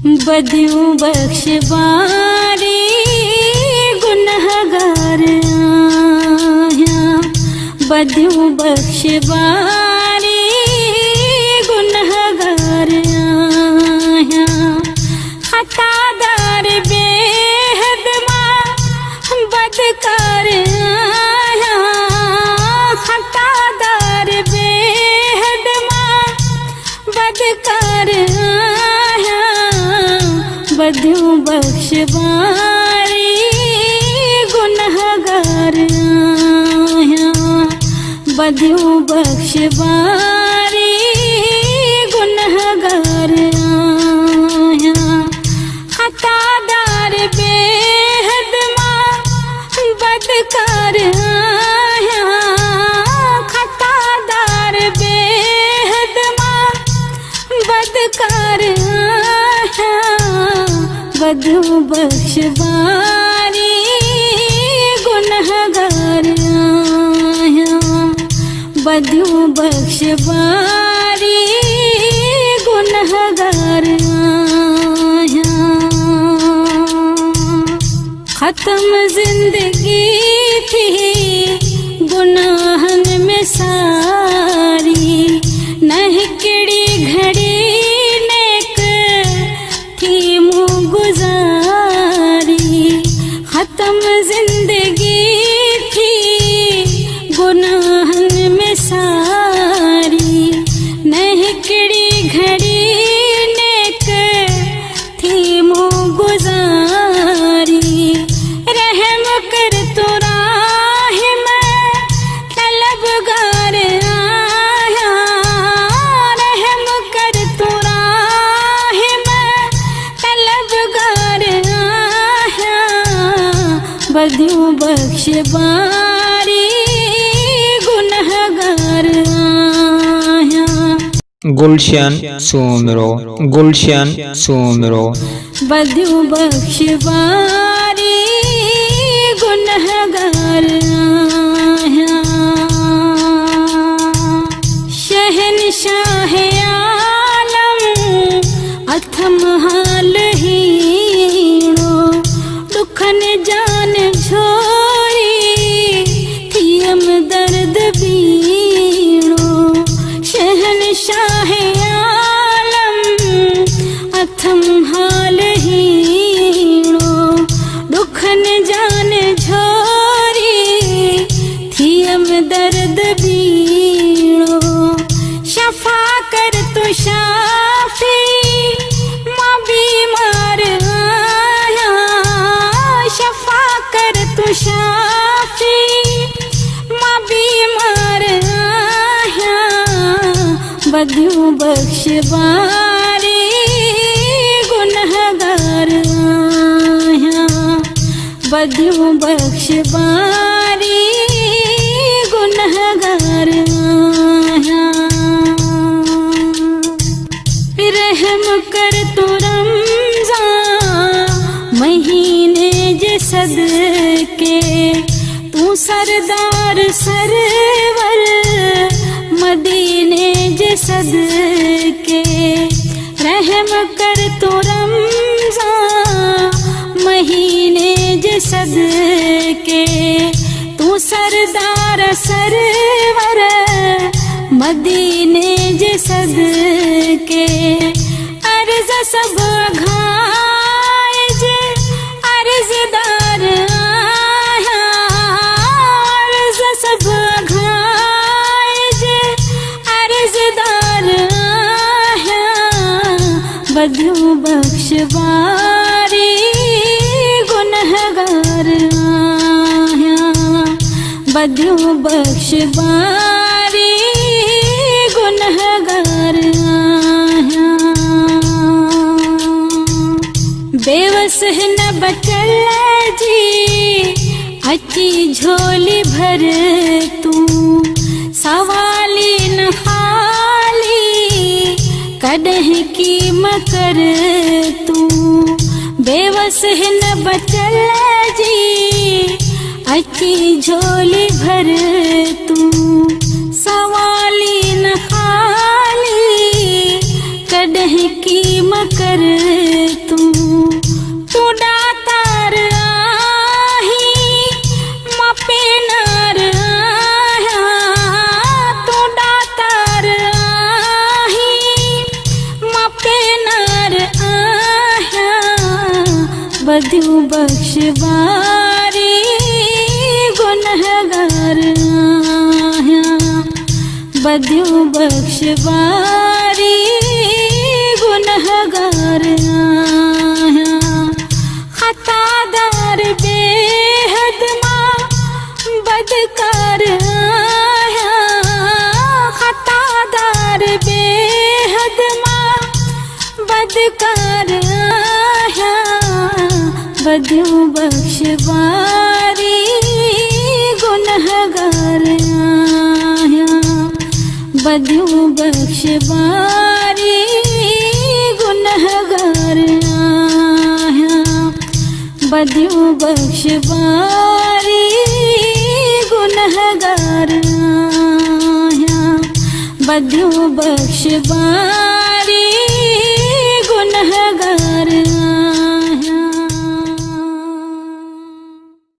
बदियूं बख्शबारी गुनहगार आहियां, बदियूं बख्शबारी गुनहगार आहियां। खतादार बेहद मां बदकार आहियां, खतादार बेहद मां बदकार बदियूं बख्शबारी गुनहगार आहियां, बदियूं बख्शबारी गुनहगार आहियां। खतादार बेहद मां बदकार आहियां, खतादार बेहद मां बदकार बदियूं बख्शबारी गुनहगार आहियां, बदियूं बख्शबारी गुनहगार आहियां। खत्म जिंदगी थी गुनाहन में सारी, न हिकड़ी घड़ी खत्म जिंदगी थी गुनाहन में सारी, न हिकड़ी घड़ी नेक थी मुँह गुजारी। रहम कर तो राह में तलबगार आया, रहम कर तो राह में तलबगार बदियूं बख्शबारी गुनहगार आहियां। गुलशन सोमरो, गुलशन सोमरो। बदियूं बख्शबारी गुनहगार आहियां। शहनशाह आलम अथम हाल हीणो, दुखन जान झोरी थियम दर्द बीणो। शहनशाह आलम अथम हाल हीणो, दुखन जान झोरी थियम दर्द बीणो। शफा कर तो शाफी मां बीमार आया, शफा कर तो शाफी मां बीमार आया। बदियूं बख्शबारी गुनहगार आहियां, बदियूं बख्शबारी गुनहगार आहियां। रहम कर तो रमज़ान महीने जे सदके, तू सरदार सरवर मदीने जे सदके। रहम कर तो रमज़ान महीने जे सदके, तू सरदार सरवर मदीने जे सदके। अर्ज़ सब घाइज अर्ज़दार आहियां, अर्ज़ सब घाइज अर्ज़दार आहियां। बदियूं बख्शबारी गुनहगार आहियां, बदियूं बख्शबारी गुनहगार आहियां। बेवस न बचल जी अची झोली भर, तू सवाली न खाली कॾहिं की मकर तू। बेवस न बचल जी अची झोली भर, तू सवाली न खाली कॾहिं की मकर बख्शवारी गुनहगार आया बद्यू बख्शवारी गुनहगार आया खतादार बेहद माँ बदकार आया खतादार बेहद माँ बदकार आया बद्यू बख्शवारी गुनहगार आया बद्यू बख्शवारी गुनहगार आया बद्यू बख्शवारी गुनहगार आया बद्यू बख्शवारी